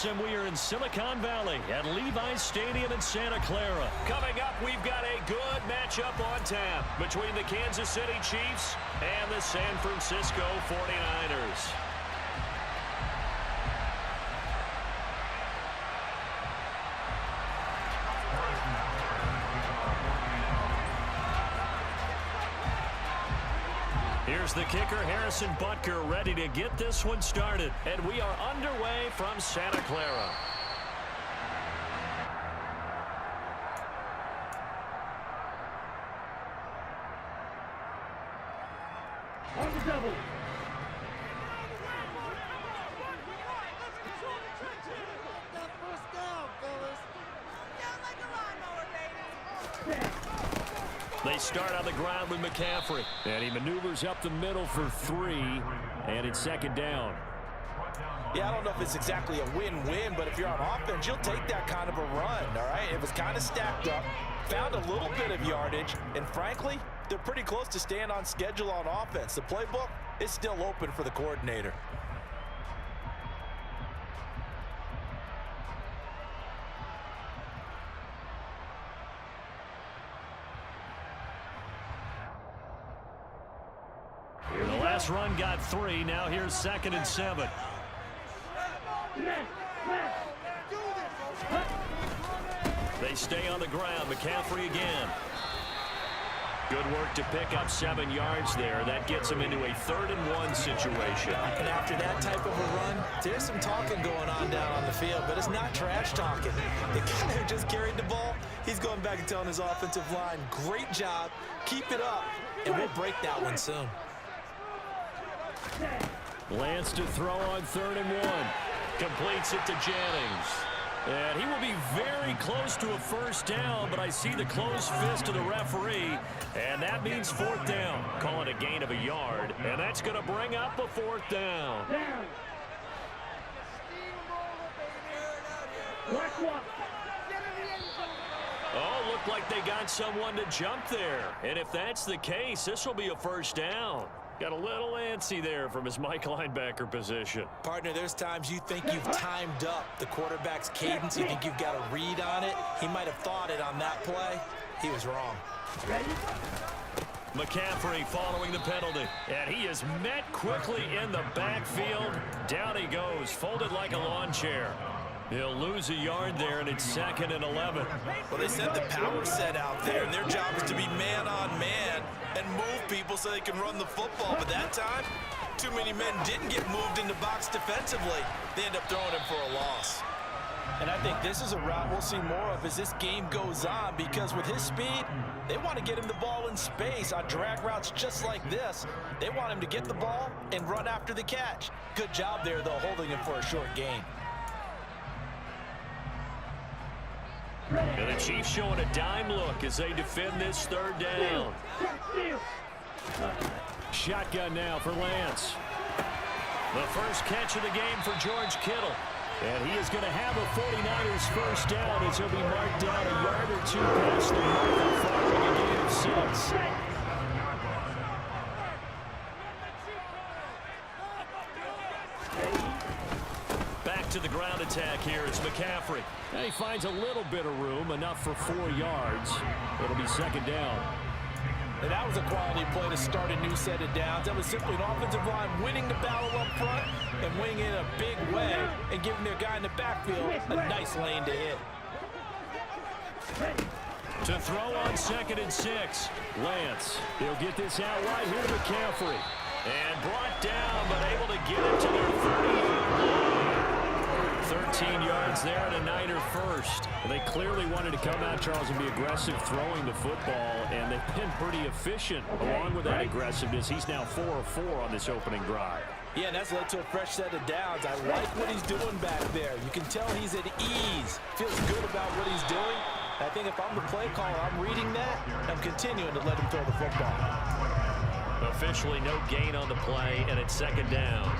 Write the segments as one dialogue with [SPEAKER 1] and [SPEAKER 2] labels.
[SPEAKER 1] Sports, and we are in Silicon Valley at Levi's Stadium in Santa Clara. Coming up, we've got a good matchup on tap between the Kansas City Chiefs and the San Francisco 49ers. Here's the kicker, Harrison Butker, ready to get this one started. And we are underway from Santa Clara.
[SPEAKER 2] On the double.
[SPEAKER 1] They start on the ground with McCaffrey. And he maneuvers up the middle for 3. And it's second down.
[SPEAKER 3] Yeah, I don't know if it's exactly a win-win, but if you're on offense, you'll take that kind of a run, all right? It was kind of stacked up, found a little bit of yardage, and frankly, they're pretty close to staying on schedule on offense. The playbook is still open for the coordinator.
[SPEAKER 1] The last run got 3. Now here's 2nd and 7. They stay on the ground. McCaffrey again. Good work to pick up 7 yards there. That gets him into a 3rd and 1 situation.
[SPEAKER 3] And after that type of a run, there's some talking going on down on the field, but it's not trash talking. The guy who just carried the ball, he's going back and telling his offensive line, great job, keep it up, and we'll break that one soon.
[SPEAKER 1] Lance to throw on 3rd and 1. Completes it to Jennings. And he will be very close to a first down, but I see the closed fist of the referee, and that means 4th down. Calling a gain of a yard, and that's going to bring up a 4th down. Oh, looked like they got someone to jump there. And if that's the case, this will be a first down. Got a little antsy there from his Mike linebacker position.
[SPEAKER 3] Partner, there's times you think you've timed up the quarterback's cadence. You think you've got a read on it. He might have thought it on that play. He was wrong.
[SPEAKER 1] McCaffrey following the penalty. And he is met quickly in the backfield. Down he goes, folded like a lawn chair. He'll lose a yard there, and it's 2nd and 11.
[SPEAKER 3] Well, they sent the power set out there, and their job is to be man-on-man and move people so they can run the football. But that time, too many men didn't get moved in the box defensively. They end up throwing him for a loss. And I think this is a route we'll see more of as this game goes on, because with his speed, they want to get him the ball in space on drag routes just like this. They want him to get the ball and run after the catch. Good job there, though, holding him for a short gain.
[SPEAKER 1] And the Chiefs showing a dime look as they defend this 3rd down. Shotgun now for Lance. The first catch of the game for George Kittle. And he is going to have a 49ers first down as he'll be marked down a yard or 2 past the marker following a gain of 6. To the ground attack here is McCaffrey. And he finds a little bit of room, enough for 4 yards. It'll be 2nd down.
[SPEAKER 3] And that was a quality play to start a new set of downs. That was simply an offensive line winning the battle up front and winning it in a big way and giving their guy in the backfield a nice lane to hit.
[SPEAKER 1] To throw on 2nd and 6. Lance. He'll get this out right here to McCaffrey. And brought down, but able to get it to their 30-yard line. 13 yards there and a Niner first. They clearly wanted to come out, Charles, and be aggressive throwing the football, and they've been pretty efficient along with that aggressiveness. He's now 4 of 4 on this opening drive.
[SPEAKER 3] Yeah, and that's led to a fresh set of downs. I like what he's doing back there. You can tell he's at ease, feels good about what he's doing. I think if I'm the play caller, I'm reading that, I'm continuing to let him throw the football.
[SPEAKER 1] Officially no gain on the play, and it's 2nd down.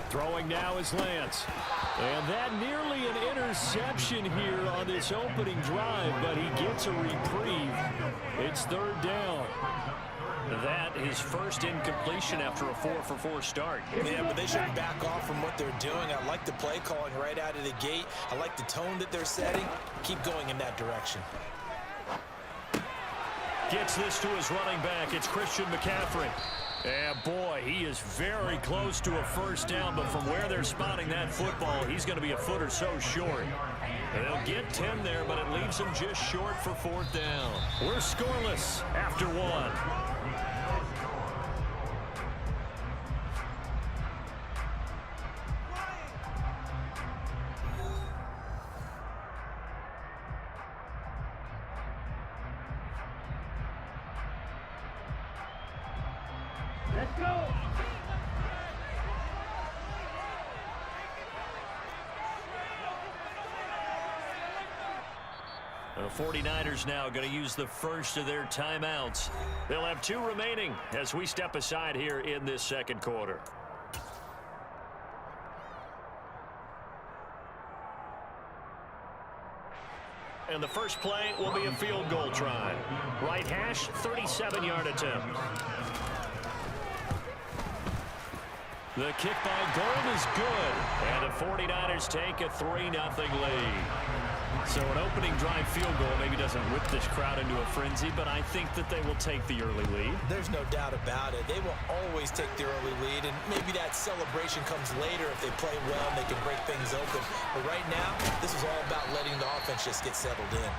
[SPEAKER 1] Throwing now is Lance. And that nearly an interception here on this opening drive, but he gets a reprieve. It's third down. That is first incompletion after a 4-for-4 start.
[SPEAKER 3] Yeah, but they shouldn't back off from what they're doing. I like the play calling right out of the gate. I like the tone that they're setting. Keep going in that direction.
[SPEAKER 1] Gets this to his running back. It's Christian McCaffrey. And boy, he is very close to a first down, but from where they're spotting that football, he's going to be a foot or so short. And they'll get 10 there, but it leaves him just short for fourth down. We're scoreless after one.
[SPEAKER 2] Let's go.
[SPEAKER 1] The 49ers now going to use the first of their timeouts. They'll have 2 remaining as we step aside here in this second quarter. And the first play will be a field goal try. Right hash, 37-yard attempt. The kick by Gold is good. And the 49ers take a 3-0 lead. So an opening drive field goal maybe doesn't whip this crowd into a frenzy, but I think that they will take the early lead.
[SPEAKER 3] There's no doubt about it. They will always take the early lead, and maybe that celebration comes later if they play well and they can break things open. But right now, this is all about letting the offense just get settled in.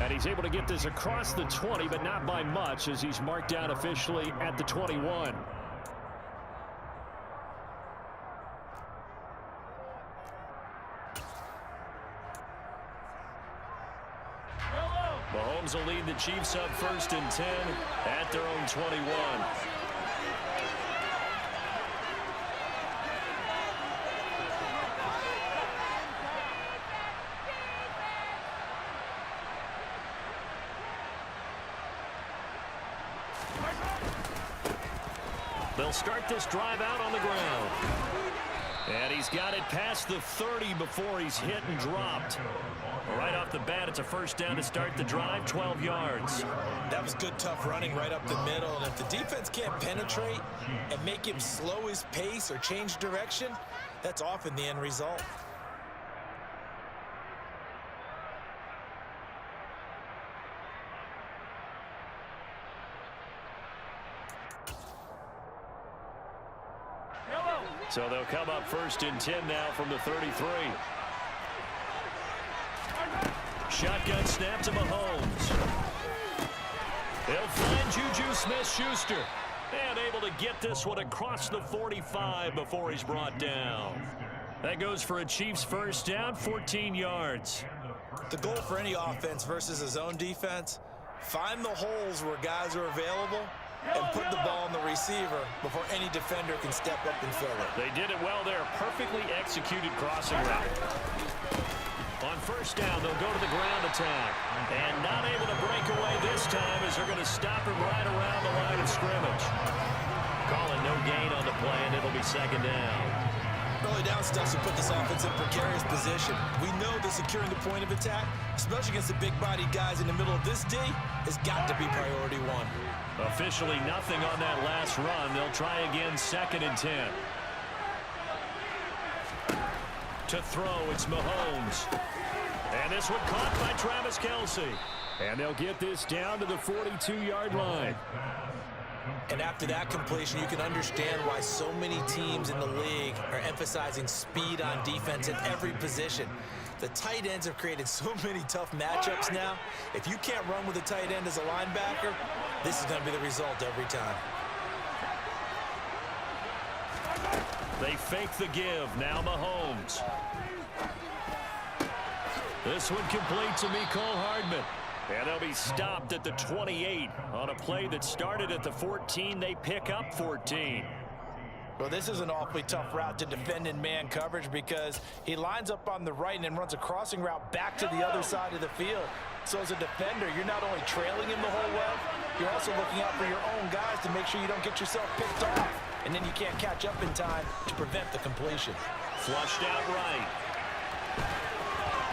[SPEAKER 1] And he's able to get this across the 20, but not by much, as he's marked down officially at the 21. Mahomes will lead the Chiefs up first and 10 at their own 21. They'll start this drive out on the ground. And he's got it past the 30 before he's hit and dropped. Right off the bat, it's a first down to start the drive, 12 yards.
[SPEAKER 3] That was good, tough running right up the middle. And if the defense can't penetrate and make him slow his pace or change direction, that's often the end result.
[SPEAKER 1] So they'll come up first and 10 now from the 33. Shotgun snap to Mahomes. They'll find Juju Smith-Schuster. And able to get this one across the 45 before he's brought down. That goes for a Chiefs first down, 14 yards.
[SPEAKER 3] The goal for any offense versus a zone defense, find the holes where guys are available and put the ball on the receiver before any defender can step up and fill it.
[SPEAKER 1] They did it well there. Perfectly executed crossing route. On first down, they'll go to the ground attack. And not able to break away this time as they're going to stop him right around the line of scrimmage. Calling no gain on the play, and it'll be second down.
[SPEAKER 3] Early down stuff to put this offense in precarious position. We know that securing the point of attack, especially against the big-bodied guys in the middle of this D, has got to be priority one.
[SPEAKER 1] Officially nothing on that last run. They'll try again, second and 10. To throw, it's Mahomes. And this one caught by Travis Kelce. And they'll get this down to the 42-yard line.
[SPEAKER 3] And after that completion, you can understand why so many teams in the league are emphasizing speed on defense at every position. The tight ends have created so many tough matchups now. If you can't run with a tight end as a linebacker, this is going to be the result every time.
[SPEAKER 1] They fake the give. Now Mahomes. This one complete to Mecole Hardman. And they'll be stopped at the 28 on a play that started at the 14. They pick up 14.
[SPEAKER 3] Well, this is an awfully tough route to defend in man coverage because he lines up on the right and then runs a crossing route back to the other side of the field. So as a defender, you're not only trailing him the whole way, you're also looking out for your own guys to make sure you don't get yourself picked off. And then you can't catch up in time to prevent the completion.
[SPEAKER 1] Flushed out right.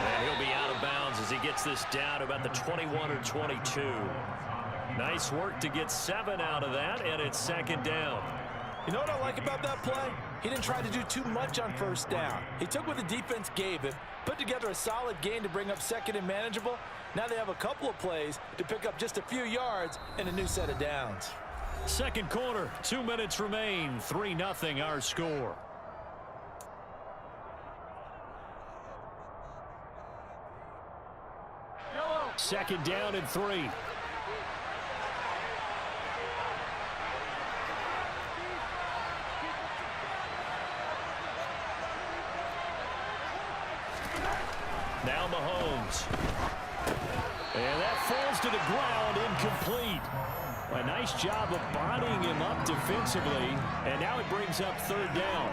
[SPEAKER 1] And he'll be out of bounds as he gets this down to about the 21 or 22. Nice work to get 7 out of that, and it's second down.
[SPEAKER 3] You know what I like about that play? He didn't try to do too much on first down. He took what the defense gave him, put together a solid gain to bring up second and manageable. Now they have a couple of plays to pick up just a few yards and a new set of downs.
[SPEAKER 1] Second quarter, 2 minutes remain, 3-0 our score. Second down and 3. Now Mahomes. And that falls to the ground, incomplete. A nice job of bodying him up defensively, and now it brings up third down.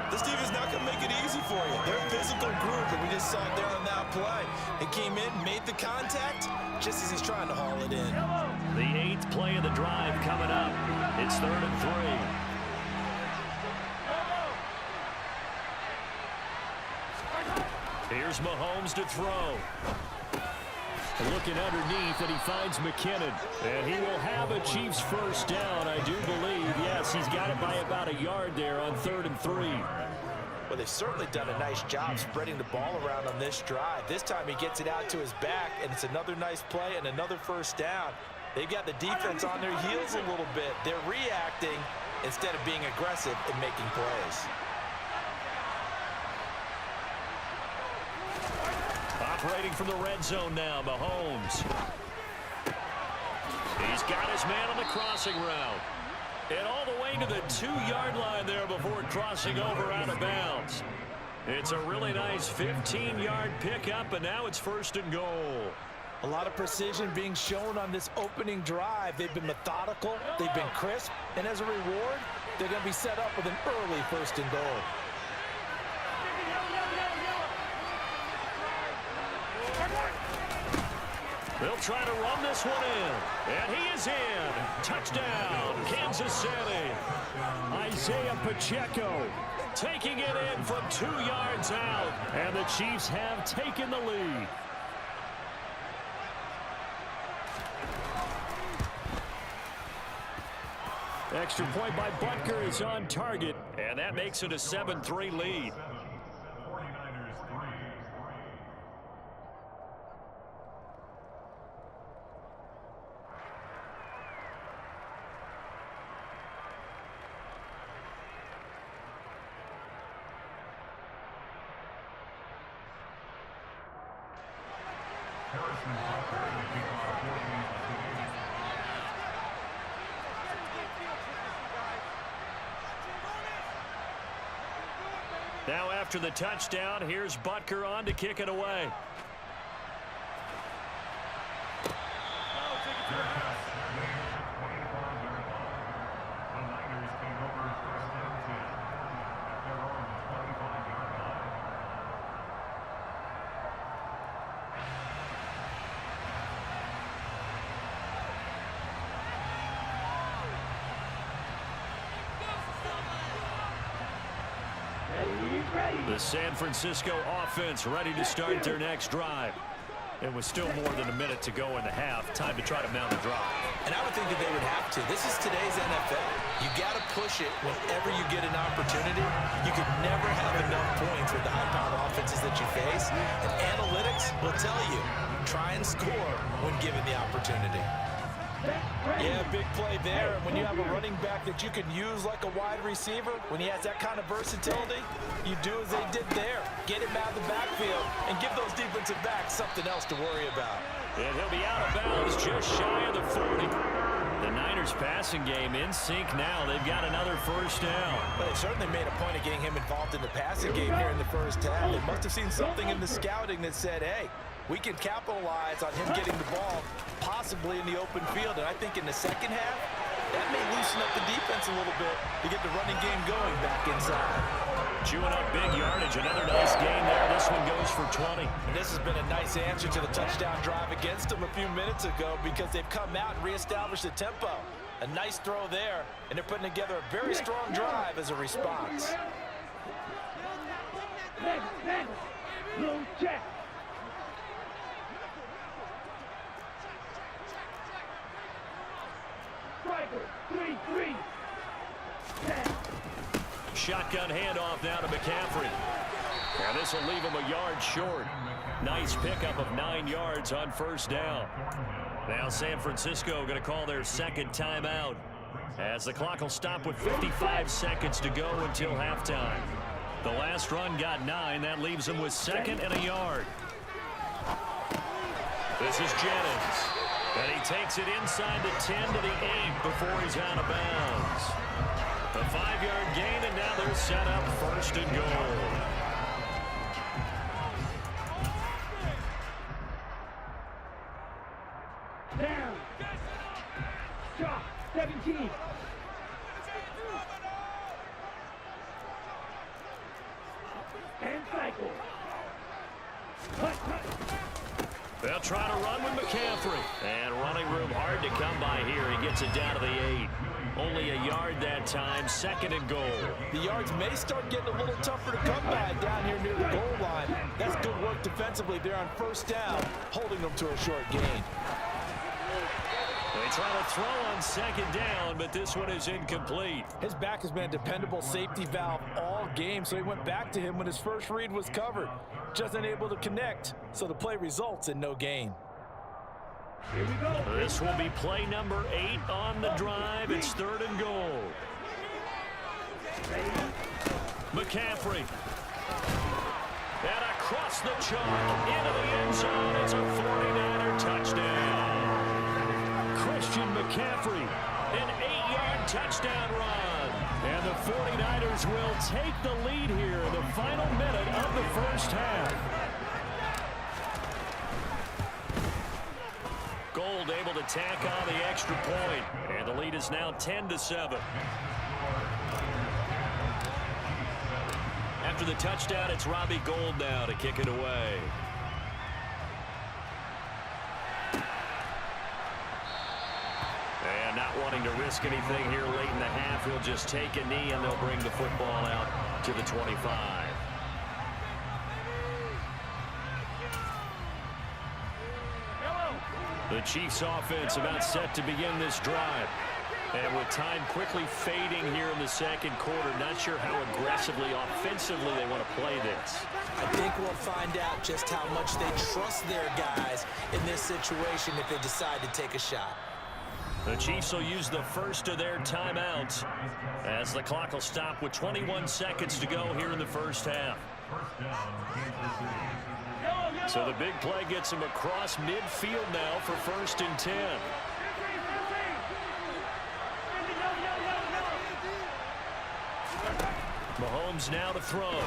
[SPEAKER 3] This defense not going to make it easy for you. They're a physical group, and we just saw it there on that play. It came in, made the contact, just as he's trying to haul it in.
[SPEAKER 1] The 8th play of the drive coming up. It's 3rd and 3. Here's Mahomes to throw. Looking underneath, and he finds McKinnon. And he will have a Chiefs first down, I do believe. Yes, he's got it by about a yard there on 3rd and 3.
[SPEAKER 3] Well, they've certainly done a nice job spreading the ball around on this drive. This time he gets it out to his back, and it's another nice play and another first down. They've got the defense on their heels a little bit. They're reacting instead of being aggressive and making plays.
[SPEAKER 1] Operating from the red zone now, Mahomes. He's got his man on the crossing route. And all the way to the 2-yard line there before crossing over out of bounds. It's a really nice 15-yard pickup, and now it's 1st and goal.
[SPEAKER 3] A lot of precision being shown on this opening drive. They've been methodical, they've been crisp, and as a reward, they're going to be set up with an early 1st and goal.
[SPEAKER 1] They'll try to run this one in. And he is in. Touchdown, Kansas City. Isaiah Pacheco taking it in from 2 yards out. And the Chiefs have taken the lead. Extra point by Butker is on target. And that makes it a 7-3 lead. Now after the touchdown, here's Butker on to kick it away. The San Francisco offense ready to start their next drive. It was still more than a minute to go in the half. Time to try to mount a drive.
[SPEAKER 3] And I would think that they would have to. This is today's NFL. You got to push it whenever you get an opportunity. You could never have enough points with the high-powered offenses that you face. And analytics will tell you, try and score when given the opportunity. Yeah, big play there. And when you have a running back that you can use like a wide receiver, when he has that kind of versatility, you do as they did there. Get him out of the backfield and give those defensive backs something else to worry about.
[SPEAKER 1] And he'll be out of bounds just shy of the 40. The Niners passing game in sync now. They've got another first down.
[SPEAKER 3] Well, they certainly made a point of getting him involved in the passing game here in the first half. They must have seen something in the scouting that said, hey, we can capitalize on him getting the ball possibly in the open field. And I think in the second half, that may loosen up the defense a little bit to get the running game going back inside.
[SPEAKER 1] Chewing up big yardage. Another nice gain there. This one goes for 20.
[SPEAKER 3] And this has been a nice answer to the touchdown drive against them a few minutes ago because they've come out and reestablished the tempo. A nice throw there, and they're putting together a very strong drive as a response.
[SPEAKER 2] Blue check. cycle. 3-3.
[SPEAKER 1] Shotgun handoff now to McCaffrey. And this will leave him a yard short. Nice pickup of 9 yards on first down. Now San Francisco going to call their second timeout, as the clock will stop with 55 seconds to go until halftime. The last run got 9. That leaves them with 2nd and a yard. This is Jennings. And he takes it inside the 10 to the 8 before he's out of bounds. A 5-yard gain, and now they're set up 1st and goal.
[SPEAKER 2] Down. Shot. 17. And cycle. Cut.
[SPEAKER 1] They'll try to run with McCaffrey. And running room hard to come by here. He gets it down to the 8. Only a yard that time, 2nd and goal.
[SPEAKER 3] The yards may start getting a little tougher to come by down here near the goal line. That's good work defensively there on first down, holding them to a short gain.
[SPEAKER 1] They try to throw on 2nd down, but this one is incomplete.
[SPEAKER 3] His back has been a dependable safety valve all game, so he went back to him when his first read was covered. Just unable to connect, so the play results in no gain.
[SPEAKER 2] Here we go.
[SPEAKER 1] This will be play number 8 on the drive. It's 3rd and goal. McCaffrey. And across the chalk into the end zone. It's a 49er touchdown. Christian McCaffrey, an 8-yard touchdown run. And the 49ers will take the lead here in the final minute of the first half. Gold able to tack on the extra point, and the lead is now 10-7. After the touchdown, it's Robbie Gould now to kick it away. And not wanting to risk anything here late in the half, he'll just take a knee, and they'll bring the football out to the 25. The Chiefs offense about set to begin this drive. And with time quickly fading here in the second quarter, not sure how aggressively, offensively they want to play this.
[SPEAKER 3] I think we'll find out just how much they trust their guys in this situation if they decide to take a shot.
[SPEAKER 1] The Chiefs will use the first of their timeouts as the clock will stop with 21 seconds to go here in the first half. So the big play gets him across midfield now for 1st and 10. Mahomes now to throw.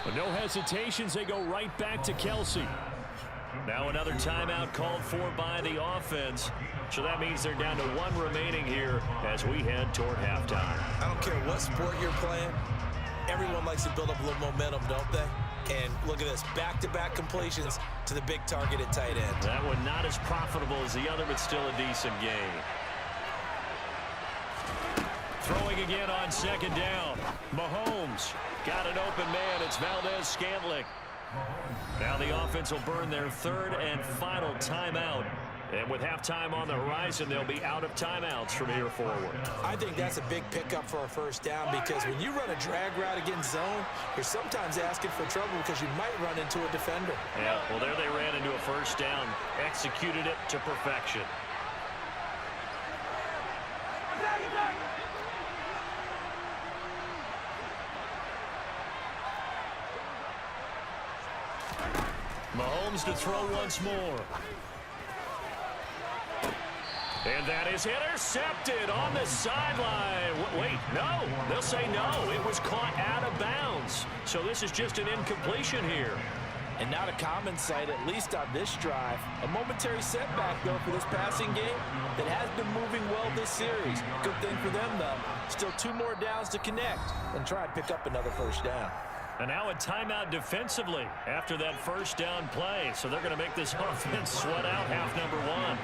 [SPEAKER 1] But no hesitations, they go right back to Kelsey. Now another timeout called for by the offense. So that means they're down to 1 remaining here as we head toward halftime.
[SPEAKER 3] I don't care what sport you're playing. Everyone likes to build up a little momentum, don't they? And look at this, back-to-back completions to the big target at tight end.
[SPEAKER 1] That one not as profitable as the other, but still a decent gain. Throwing again on 2nd down. Mahomes got an open man. It's Valdez-Scantling. Now the offense will burn their 3rd and final timeout. And with halftime on the horizon, they'll be out of timeouts from here forward.
[SPEAKER 3] I think that's a big pickup for a first down because when you run a drag route against zone, you're sometimes asking for trouble because you might run into a defender.
[SPEAKER 1] Yeah, well, there they ran into a first down, executed it to perfection. Mahomes to throw once more. And that is intercepted on the sideline. Wait, no. They'll say no. It was caught out of bounds. So this is just an incompletion here.
[SPEAKER 3] And not a common sight, at least on this drive. A momentary setback, though, for this passing game that has been moving well this series. Good thing for them, though. Still 2 more downs to connect and try and pick up another first down.
[SPEAKER 1] And now a timeout defensively after that first down play. So they're going to make this offense sweat out half number 1.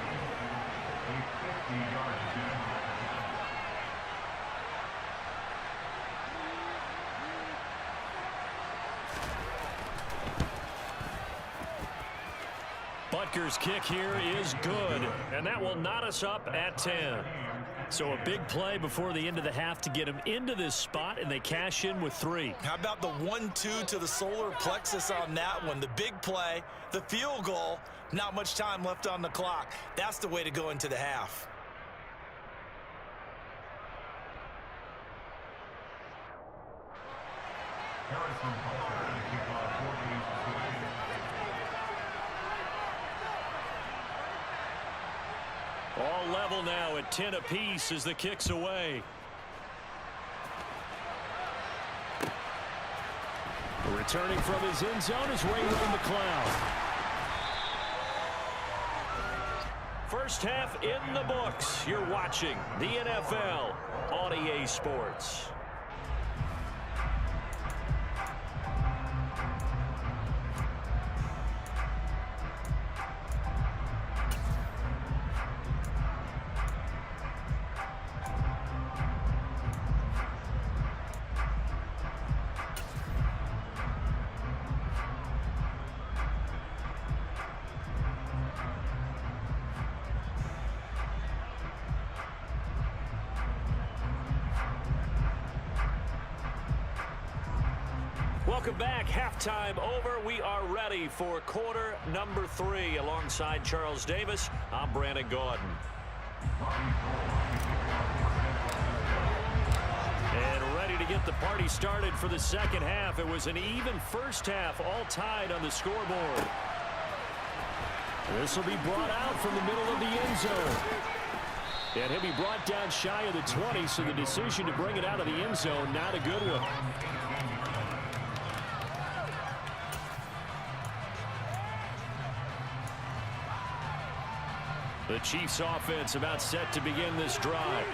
[SPEAKER 1] But Rutgers' kick here is good, and that will knot us up at 10. So a big play before the end of the half to get them into this spot, and they cash in with 3.
[SPEAKER 3] How about the 1-2 to the solar plexus on that one? The big play, the field goal, not much time left on the clock. That's the way to go into the half.
[SPEAKER 1] All level now at 10 apiece as the kick's away. Returning from his end zone is Ray McCloud. First half in the books. You're watching the NFL on EA Sports. Welcome back. Halftime over. We are ready for quarter number 3. Alongside Charles Davis, I'm Brandon Gordon. And ready to get the party started for the second half. It was an even first half, all tied on the scoreboard. This will be brought out from the middle of the end zone. And he'll be brought down shy of the 20, so the decision to bring it out of the end zone, not a good one. The Chiefs offense about set to begin this drive.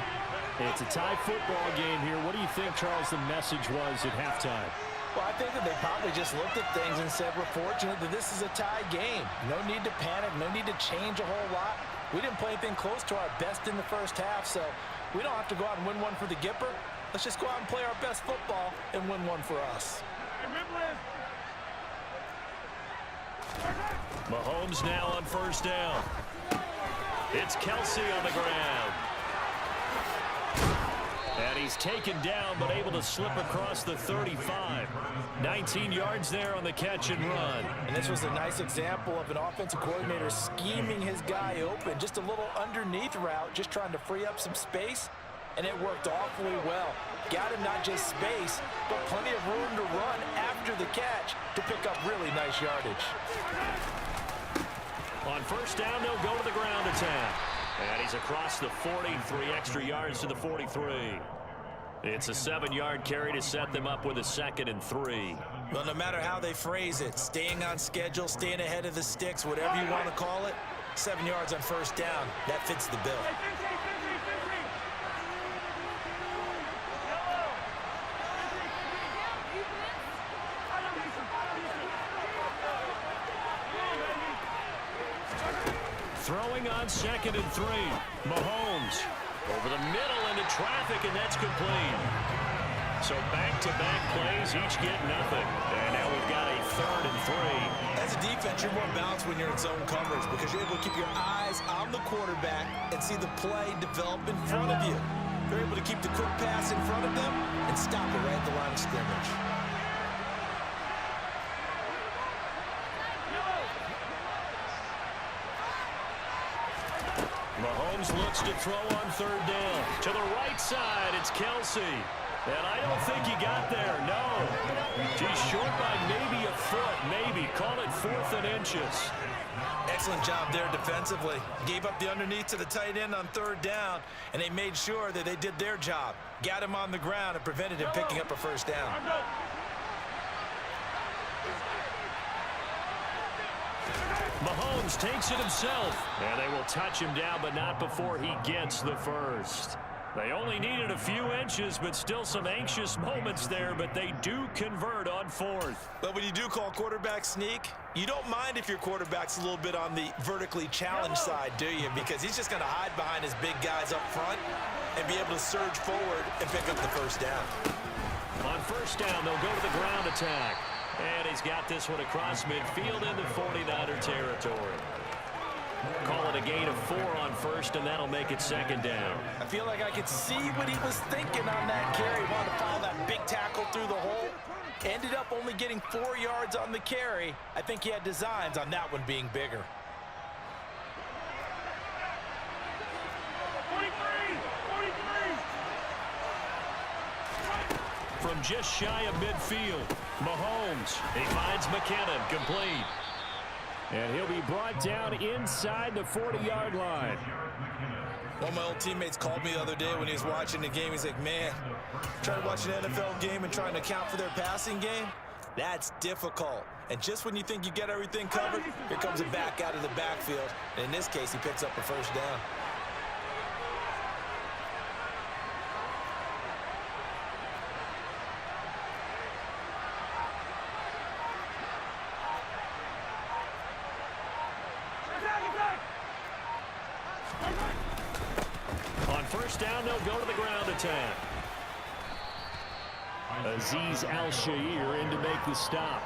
[SPEAKER 1] It's a tie football game here. What do you think, Charles, the message was at halftime?
[SPEAKER 4] Well, I think that they probably just looked at things and said, we're fortunate that this is a tie game. No need to panic, no need to change a whole lot. We didn't play anything close to our best in the first half, so we don't have to go out and win one for the Gipper. Let's just go out and play our best football and win one for us.
[SPEAKER 1] Mahomes now on first down. It's Kelsey on the ground. And he's taken down, but able to slip across the 35. 19 yards there on the catch and run.
[SPEAKER 4] And this was a nice example of an offensive coordinator scheming his guy open. Just a little underneath route, just trying to free up some space. And it worked awfully well. Got him not just space, but plenty of room to run after the catch to pick up really nice yardage.
[SPEAKER 1] On first down, they'll go to the ground attack. And he's across the 40, 3 extra yards to the 43. It's a 7-yard carry to set them up with a 2nd and 3.
[SPEAKER 3] Well, no matter how they phrase it, staying on schedule, staying ahead of the sticks, whatever you want to call it, 7 yards on first down, that fits the bill.
[SPEAKER 1] Throwing on 2nd and 3. Mahomes over the middle into traffic, and that's complete. So back-to-back plays, each get nothing. And now we've got a 3rd and 3.
[SPEAKER 3] As a defense, you're more balanced when you're in zone coverage because you're able to keep your eyes on the quarterback and see the play develop in front of you. You're able to keep the quick pass in front of them and stop it right at the line of scrimmage.
[SPEAKER 1] Mahomes looks to throw on 3rd down. To the right side, it's Kelsey. And I don't think he got there, no. He's short by maybe a foot, maybe. Call it 4th and inches.
[SPEAKER 3] Excellent job there defensively. Gave up the underneath to the tight end on 3rd down, and they made sure that they did their job. Got him on the ground and prevented him picking up a first down.
[SPEAKER 1] Mahomes takes it himself. And they will touch him down, but not before he gets the first. They only needed a few inches, but still some anxious moments there, but they do convert on 4th.
[SPEAKER 3] But when you do call quarterback sneak, you don't mind if your quarterback's a little bit on the vertically challenged side, do you? Because he's just going to hide behind his big guys up front and be able to surge forward and pick up the first down.
[SPEAKER 1] On first down, they'll go to the ground attack. And he's got this one across midfield into 49er territory. Call it a gain of 4 on first, and that'll make it second down.
[SPEAKER 4] I feel like I could see what he was thinking on that carry. Wanted to follow that big tackle through the hole. Ended up only getting 4 yards on the carry. I think he had designs on that one being bigger.
[SPEAKER 2] 43! 43!
[SPEAKER 1] From just shy of midfield, Mahomes. He finds McKinnon, complete. And he'll be brought down inside the 40-yard line.
[SPEAKER 3] One of my old teammates called me the other day when he was watching the game. He's like, man, trying to watch an NFL game and trying to account for their passing game, that's difficult. And just when you think you get everything covered, here comes a back out of the backfield. And in this case, he picks up a first down.
[SPEAKER 1] On first down, they'll go to the ground attack. Azeez Al-Shaair in to make the stop.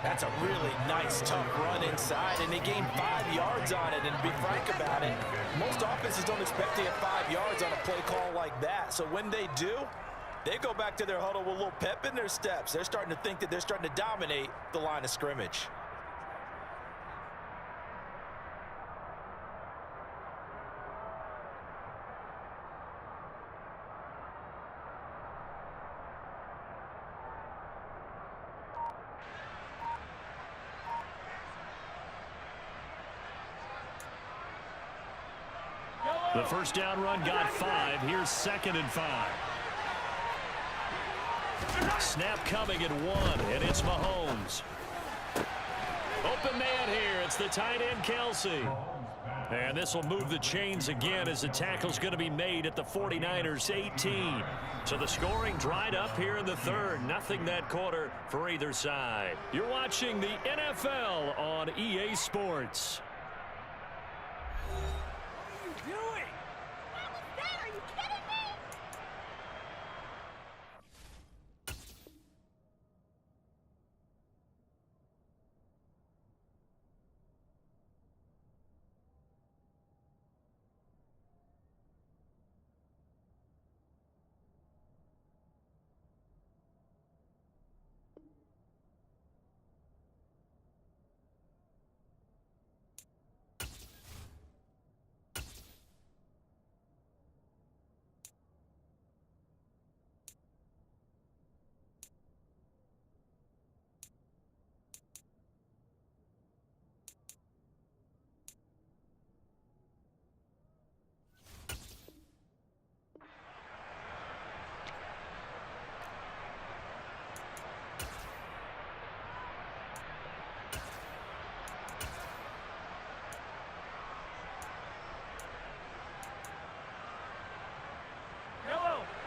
[SPEAKER 4] That's a really nice, tough run inside, and they gained 5 yards on it. And to be frank about it, most offenses don't expect to get 5 yards on a play call like that. So when they do, they go back to their huddle with a little pep in their steps. They're starting to think that they're starting to dominate the line of scrimmage.
[SPEAKER 1] The first down run got 5. Here's 2nd and 5. Snap coming at 1, and it's Mahomes. Open man here. It's the tight end, Kelsey. And this will move the chains again as the tackle's going to be made at the 49ers 18. So the scoring dried up here in the third. Nothing that quarter for either side. You're watching the NFL on EA Sports.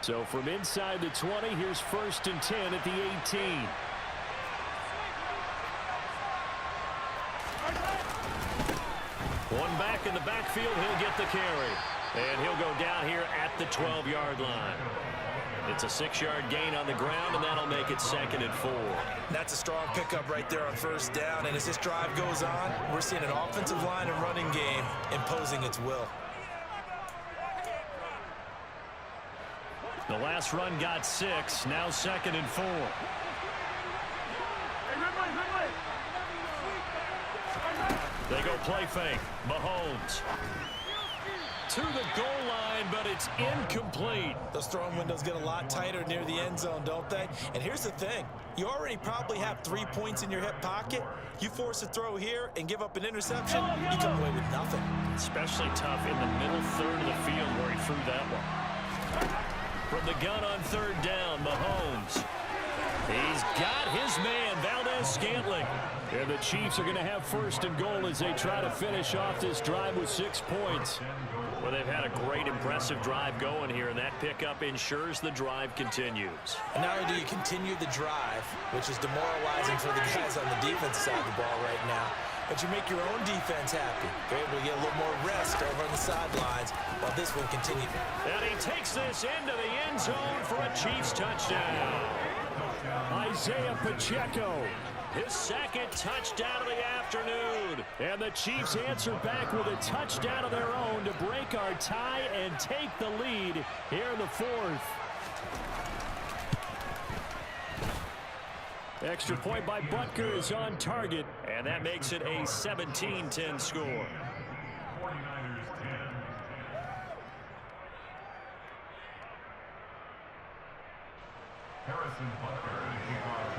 [SPEAKER 1] So from inside the 20, here's 1st and 10 at the 18. One back in the backfield, he'll get the carry. And he'll go down here at the 12-yard line. It's a 6-yard gain on the ground, and that'll make it 2nd and 4.
[SPEAKER 3] That's a strong pickup right there on first down. And as this drive goes on, we're seeing an offensive line and running game imposing its will.
[SPEAKER 1] The last run got 6, now 2nd and 4. They go play fake. Mahomes to the goal line, but it's incomplete.
[SPEAKER 3] Those throwing windows get a lot tighter near the end zone, don't they? And here's the thing. You already probably have 3 points in your hip pocket. You force a throw here and give up an interception, you come away with nothing.
[SPEAKER 1] Especially tough in the middle third of the field where he threw that one. From the gun on 3rd down, Mahomes. He's got his man, Valdez-Scantling. And the Chiefs are going to have 1st and goal as they try to finish off this drive with 6 points. Well, they've had a great, impressive drive going here, and that pickup ensures the drive continues.
[SPEAKER 3] And not only do you continue the drive, which is demoralizing for the guys on the defensive side of the ball right now, but you make your own defense happy. They're able to get a little more rest over on the sidelines while this one continues.
[SPEAKER 1] And he takes this into the end zone for a Chiefs touchdown. Isaiah Pacheco his second touchdown of the afternoon. And the Chiefs answer back with a touchdown of their own to break our tie and take the lead here in the fourth. Extra point by Butker is on target, and that makes it a 17-10 score.
[SPEAKER 2] 49ers 10. Harrison Butker to kick off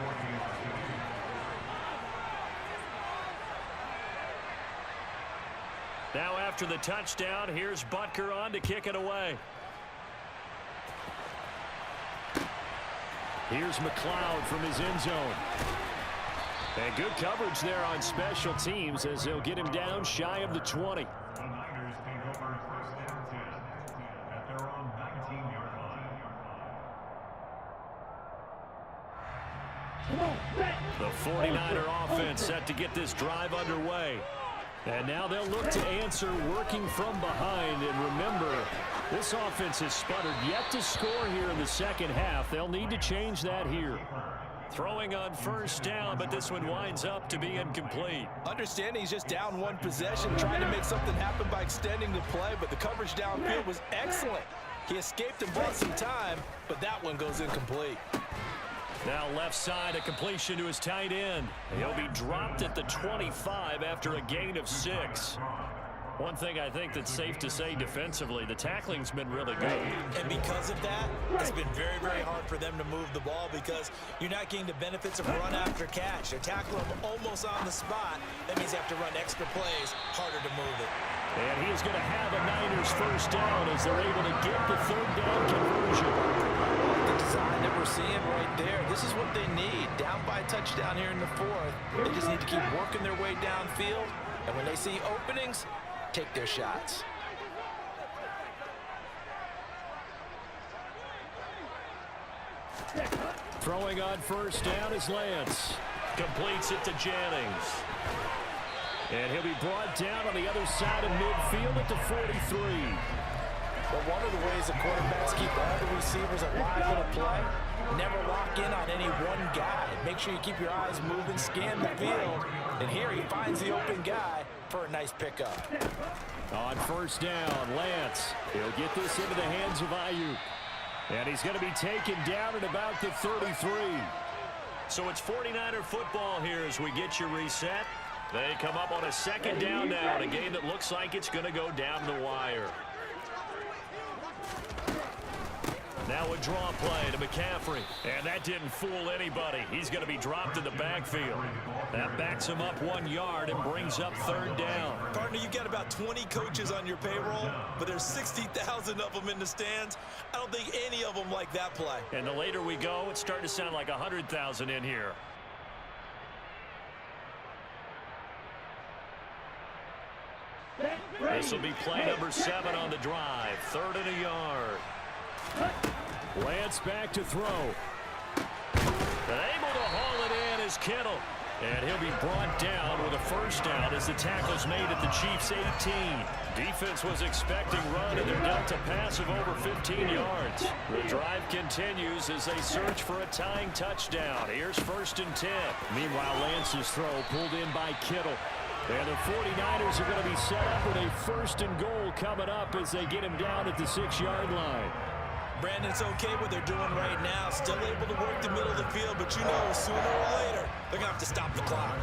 [SPEAKER 2] 14-2.
[SPEAKER 1] Now after the touchdown, here's Butker on to kick it away. Here's McLeod from his end zone. And good coverage there on special teams as they'll get him down shy of the 20.
[SPEAKER 2] The Niners take over first and 10 at their own 19-yard line.
[SPEAKER 1] The 49er offense set to get this drive underway. And now they'll look to answer working from behind. And remember, this offense has sputtered yet to score here in the second half. They'll need to change that here. Throwing on first down, but this one winds up to be incomplete.
[SPEAKER 4] Understanding he's just down one possession, trying to make something happen by extending the play, but the coverage downfield was excellent. He escaped and bought some time, but that one goes incomplete.
[SPEAKER 1] Now left side, a completion to his tight end. He'll be dropped at the 25 after a gain of 6. One thing I think that's safe to say defensively, the tackling's been really good.
[SPEAKER 3] And because of that, it's been very, very hard for them to move the ball because you're not getting the benefits of run after catch. They're tackling them almost on the spot. That means they have to run extra plays, harder to move it.
[SPEAKER 1] And he is going to have a Niners first down as they're able to get the third down conversion.
[SPEAKER 4] The design that we're seeing right there, this is what they need. Down by a touchdown here in the fourth. They just need to keep working their way downfield. And when they see openings, take their shots.
[SPEAKER 1] Throwing on first down is Lance. Completes it to Jennings. And he'll be brought down on the other side of midfield at the 43.
[SPEAKER 4] But one of the ways the quarterbacks keep all the receivers alive in a play, never lock in on any one guy. Make sure you keep your eyes moving, scan the field. And here he finds the open guy for a nice pickup.
[SPEAKER 1] On first down, Lance. He'll get this into the hands of Ayuk. And he's going to be taken down at about the 33. So it's 49er football here as we get you reset. They come up on a second down now in a game that looks like it's going to go down the wire. Now a draw play to McCaffrey. And that didn't fool anybody. He's going to be dropped in the backfield. That backs him up 1 yard and brings up third down.
[SPEAKER 3] Partner, you've got about 20 coaches on your payroll, but there's 60,000 of them in the stands. I don't think any of them like that play.
[SPEAKER 1] And the later we go, it's starting to sound like 100,000 in here. This will be play number 7 on the drive. 3rd and a yard. Lance back to throw. And able to haul it in is Kittle. And he'll be brought down with a first down as the tackle's made at the Chiefs' 18. Defense was expecting run, and they're down to pass of over 15 yards. The drive continues as they search for a tying touchdown. Here's 1st and 10. Meanwhile, Lance's throw pulled in by Kittle. And the 49ers are going to be set up with a 1st and goal coming up as they get him down at the 6-yard line.
[SPEAKER 3] Brandon, it's okay what they're doing right now. Still able to work the middle of the field, but you know sooner or later they're going to have to stop the clock.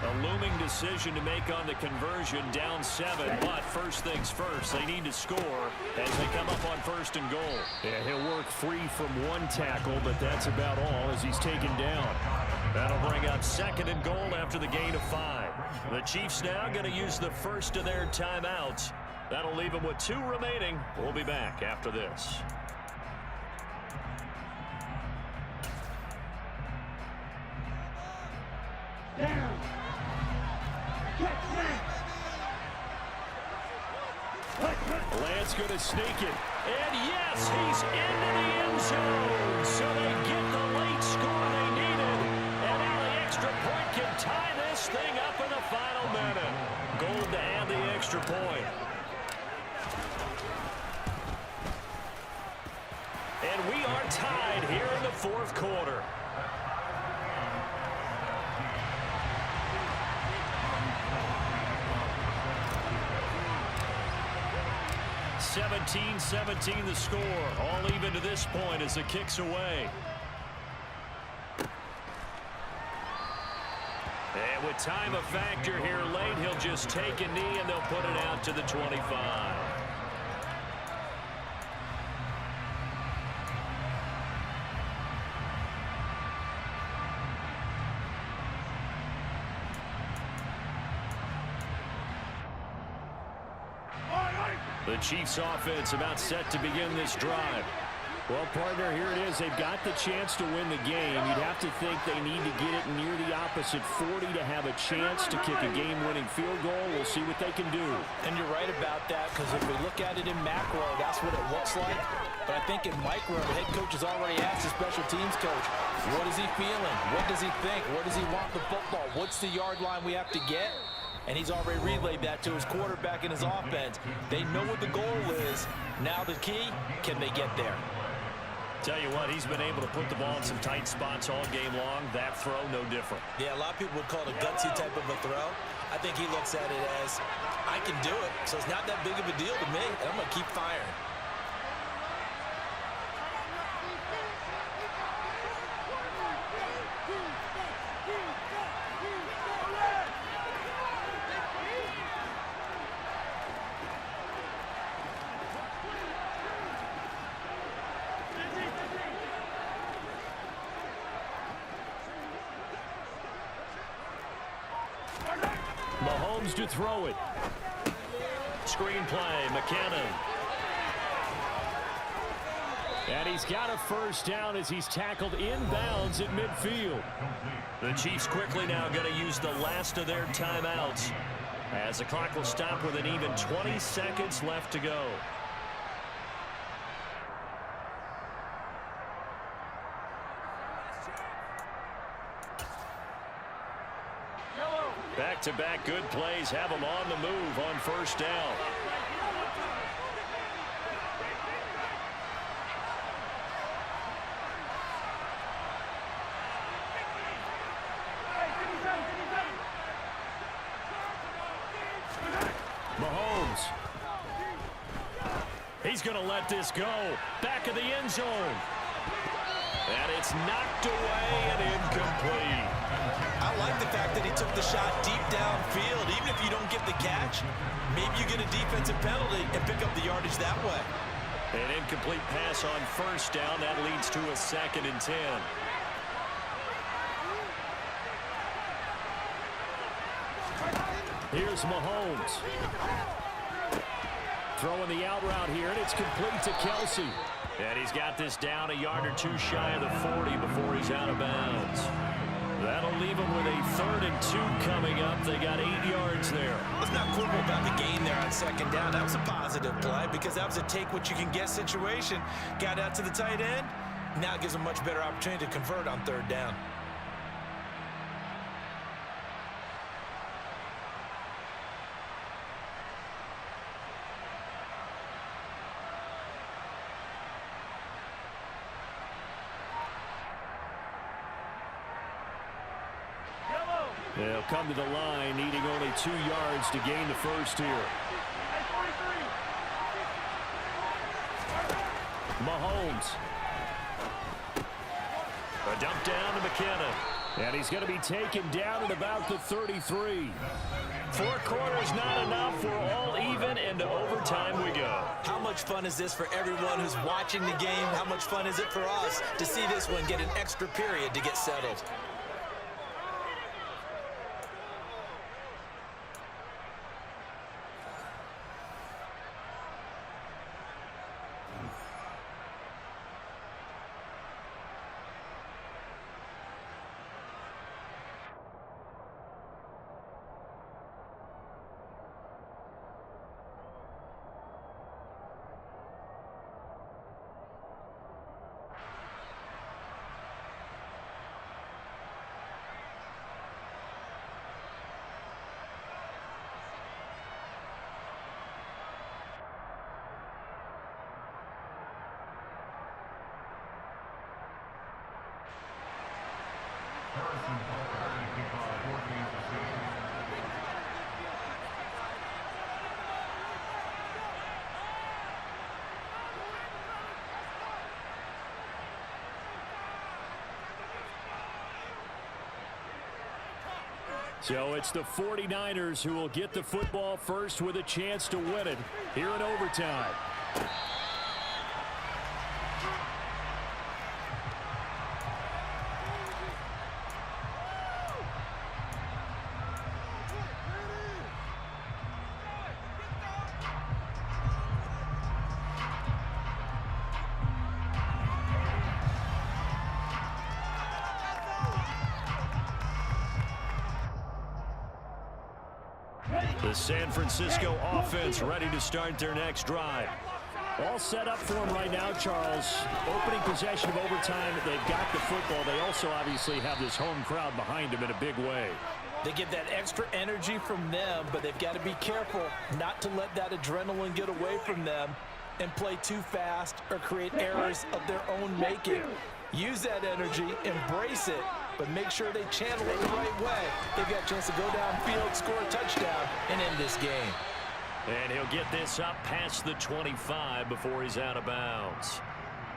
[SPEAKER 1] A looming decision to make on the conversion, down 7, but first things first, they need to score as they come up on 1st and goal. Yeah, he'll work free from one tackle, but that's about all as he's taken down. That'll bring up 2nd and goal after the gain of 5. The Chiefs now going to use the first of their timeouts. That'll leave them with 2 remaining. We'll be back after this.
[SPEAKER 2] Down.
[SPEAKER 1] Lance going to sneak it. And yes, he's into the end zone. So they get the late score they needed. And now the extra point can tie this thing up in the final minute. Gold to add the extra point. And we are tied here in the fourth quarter. (17-17) the score. All even to this point as the kick's away. And with time a factor here late, he'll just take a knee and they'll put it out to the 25. The Chiefs offense about set to begin this drive. Well, partner, here it is. They've got the chance to win the game. You'd have to think they need to get it near the opposite 40 to have a chance to kick a game-winning field goal. We'll see what they can do.
[SPEAKER 4] And you're right about that, because if we look at it in macro, that's what it looks like. But I think in micro, the head coach has already asked the special teams coach, what is he feeling? What does he think? Where does he want the football? What's the yard line we have to get? And he's already relayed that to his quarterback and his offense. They know what the goal is. Now the key, can they get there?
[SPEAKER 1] Tell you what, he's been able to put the ball in some tight spots all game long. That throw, no different.
[SPEAKER 3] Yeah, a lot of people would call it a gutsy type of a throw. I think he looks at it as, I can do it, so it's not that big of a deal to me, and I'm going to keep firing.
[SPEAKER 1] Mahomes to throw it. Screen play, McKinnon. And he's got a first down as he's tackled inbounds at midfield. The Chiefs quickly now going to use the last of their timeouts as the clock will stop with an even 20 seconds left to go. Back-to-back good plays have them on the move on first down. Mahomes. He's going to let this go. Back of the end zone. And it's knocked away and incomplete.
[SPEAKER 3] I like the fact that he took the shot deep downfield. Even if you don't get the catch, maybe you get a defensive penalty and pick up the yardage that way.
[SPEAKER 1] An incomplete pass on first down. That leads to a 2nd and 10. Here's Mahomes. Throwing the out route here, and it's complete to Kelsey. And he's got this down a yard or two shy of the 40 before he's out of bounds. That'll leave them with a 3rd and 2 coming up. They got 8 yards there.
[SPEAKER 3] Let's not quibble about the gain there on 2nd down. That was a positive play because that was a take-what-you-can-get situation. Got out to the tight end. Now it gives them much better opportunity to convert on 3rd down.
[SPEAKER 1] They'll come to the line, needing only 2 yards to gain the first here. Mahomes. A dump down to McKinnon. And he's going to be taken down at about the 33. 4 quarters not enough. We're all even, and to overtime we go.
[SPEAKER 3] How much fun is this for everyone who's watching the game? How much fun is it for us to see this one get an extra period to get settled?
[SPEAKER 1] So it's the 49ers who will get the football first with a chance to win it here in overtime. The San Francisco offense ready to start their next drive. All set up for them right now, Charles. Opening possession of overtime. They've got the football. They also obviously have this home crowd behind them in a big way.
[SPEAKER 4] They get that extra energy from them, but they've got to be careful not to let that adrenaline get away from them and play too fast or create errors of their own making. Use that energy, embrace it, but make sure they channel it the right way. They've got a chance to go downfield, score a touchdown, and end this game.
[SPEAKER 1] And he'll get this up past the 25 before he's out of bounds.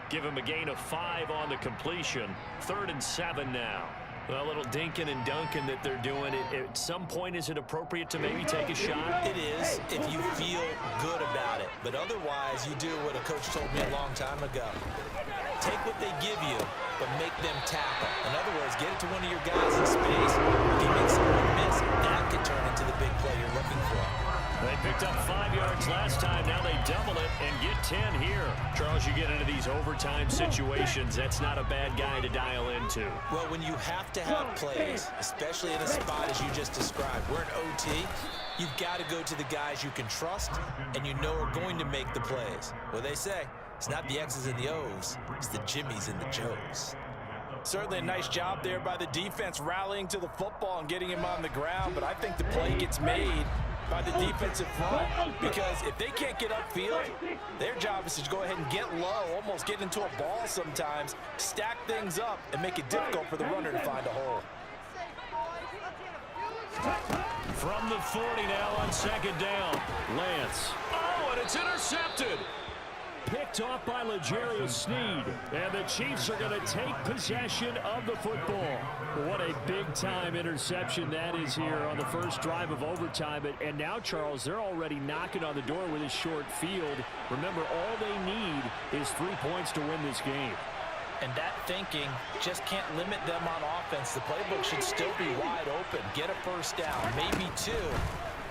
[SPEAKER 1] Give him a gain of 5 on the completion. 3rd and 7 now. A little dinking and dunking that they're doing. At some point, is it appropriate to maybe take a shot?
[SPEAKER 4] It is if you feel good about it. But otherwise, you do what a coach told me a long time ago. Take what they give you, but make them tackle. In other words, get it to one of your guys in space. If you make someone miss, that could turn into the big play you're looking for.
[SPEAKER 1] They picked up 5 yards last time. Now they double it and get 10 here. Charles, you get into these overtime situations. That's not a bad guy to dial into.
[SPEAKER 4] Well, when you have to have plays, especially in a spot as you just described, we're in OT, you've got to go to the guys you can trust and you know are going to make the plays. Well, they say, it's not the X's and the O's, it's the Jimmies and the Joes. Certainly a nice job there by the defense rallying to the football and getting him on the ground, but I think the play gets made by the defensive front, because if they can't get upfield, their job is to go ahead and get low, almost get into a ball sometimes, stack things up, and make it difficult for the runner to find a hole.
[SPEAKER 1] From the 40 now on 2nd down, Lance. Oh, and it's intercepted. Picked off by L'Jarius Sneed. And the Chiefs are going to take possession of the football. What a big-time interception that is here on the first drive of overtime. And now, Charles, they're already knocking on the door with a short field. Remember, all they need is 3 points to win this game.
[SPEAKER 4] And that thinking just can't limit them on offense. The playbook should still be wide open. Get a first down, maybe 2.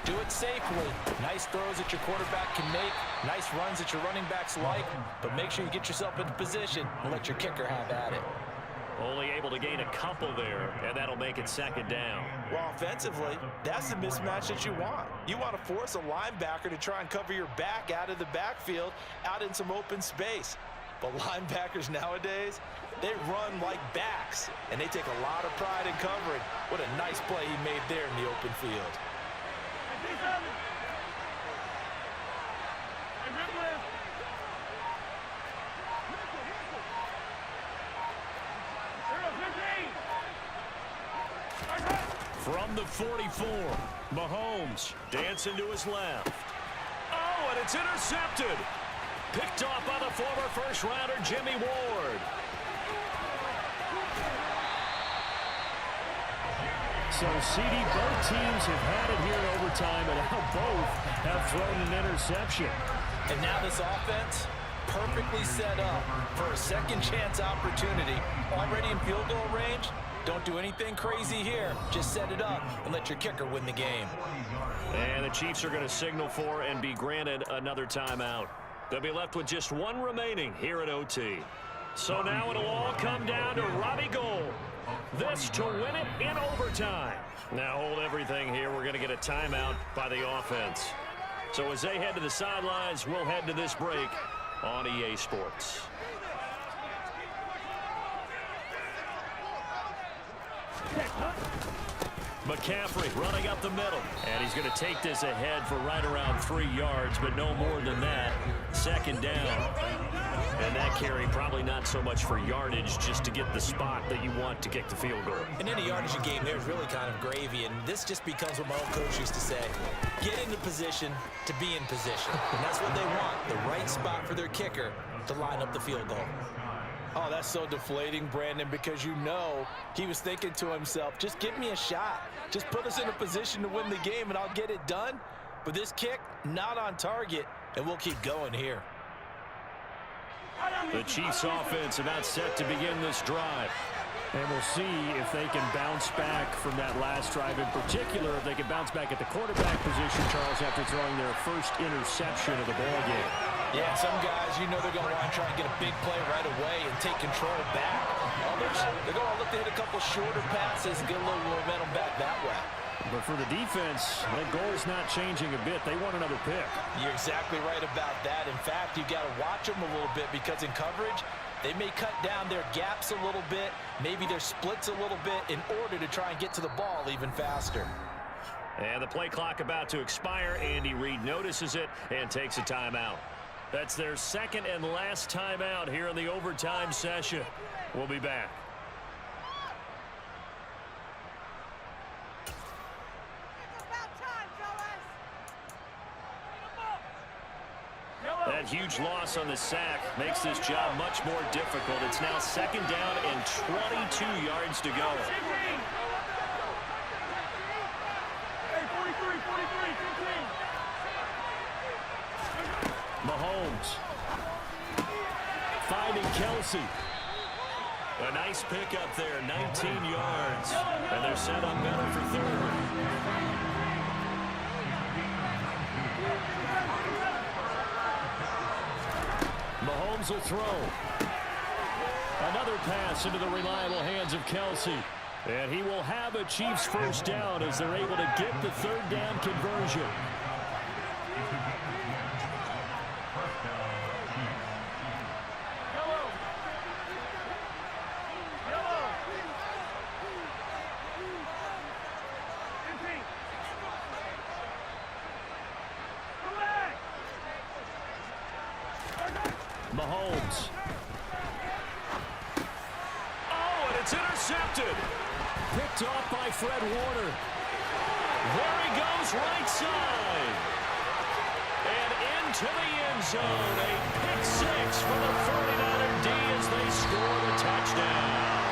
[SPEAKER 4] Do it safely. Nice throws that your quarterback can make. Nice runs that your running backs like. But make sure you get yourself into position and let your kicker have at it.
[SPEAKER 1] Only able to gain a couple there, and that'll make it 2nd down.
[SPEAKER 4] Well, offensively, that's the mismatch that you want. You want to force a linebacker to try and cover your back out of the backfield, out in some open space. But linebackers nowadays, they run like backs, and they take a lot of pride in covering. What a nice play he made there in the open field.
[SPEAKER 1] From the 44, Mahomes dancing to his left. Oh, and it's intercepted. Picked off by the former first-rounder Jimmy Ward. So, CD, both teams have had it here in overtime, and now both have thrown an interception.
[SPEAKER 4] And now this offense, perfectly set up for a second chance opportunity. Already in field goal range. Don't do anything crazy here. Just set it up and let your kicker win the game.
[SPEAKER 1] And the Chiefs are going to signal for and be granted another timeout. They'll be left with just 1 remaining here at OT. So now it'll all come down to Robbie Gould. This to win it in overtime. Now hold everything here. We're going to get a timeout by the offense. So as they head to the sidelines, we'll head to this break on EA Sports. McCaffrey running up the middle. And he's going to take this ahead for right around 3 yards, but no more than that. 2nd down. And that carry probably not so much for yardage, just to get the spot that you want to kick the field goal.
[SPEAKER 4] In any yardage game, there's really kind of gravy, and this just becomes what my old coach used to say. Get into position to be in position. And that's what they want, the right spot for their kicker to line up the field goal. Oh, that's so deflating, Brandon, because you know he was thinking to himself, just give me a shot. Just put us in a position to win the game, and I'll get it done. But this kick, not on target, and we'll keep going here.
[SPEAKER 1] The Chiefs offense about set to begin this drive. And we'll see if they can bounce back from that last drive. In particular, if they can bounce back at the quarterback position, Charles, after throwing their first interception of the ball game.
[SPEAKER 4] Yeah, some guys, you know they're going to want to try and get a big play right away and take control back. Others, they're going to look to hit a couple shorter passes and get a little momentum back that way.
[SPEAKER 1] But for the defense, that goal's not changing a bit. They want another pick.
[SPEAKER 4] You're exactly right about that. In fact, you've got to watch them a little bit because in coverage, they may cut down their gaps a little bit, maybe their splits a little bit in order to try and get to the ball even faster.
[SPEAKER 1] And the play clock about to expire. Andy Reid notices it and takes a timeout. That's their second and last timeout here in the overtime session. We'll be back. That huge loss on the sack makes this job much more difficult. It's now second down and 22 yards to go. Mahomes finding Kelsey. A nice pickup there, 19 yards. And they're set up better for third. Mahomes will throw. Another pass into the reliable hands of Kelsey. And he will have a Chiefs first down as they're able to get the third down conversion. Mahomes. Oh, and it's intercepted. Picked off by Fred Warner. There he goes, right side. And into the end zone. A pick six for the 49er D as they score the touchdown.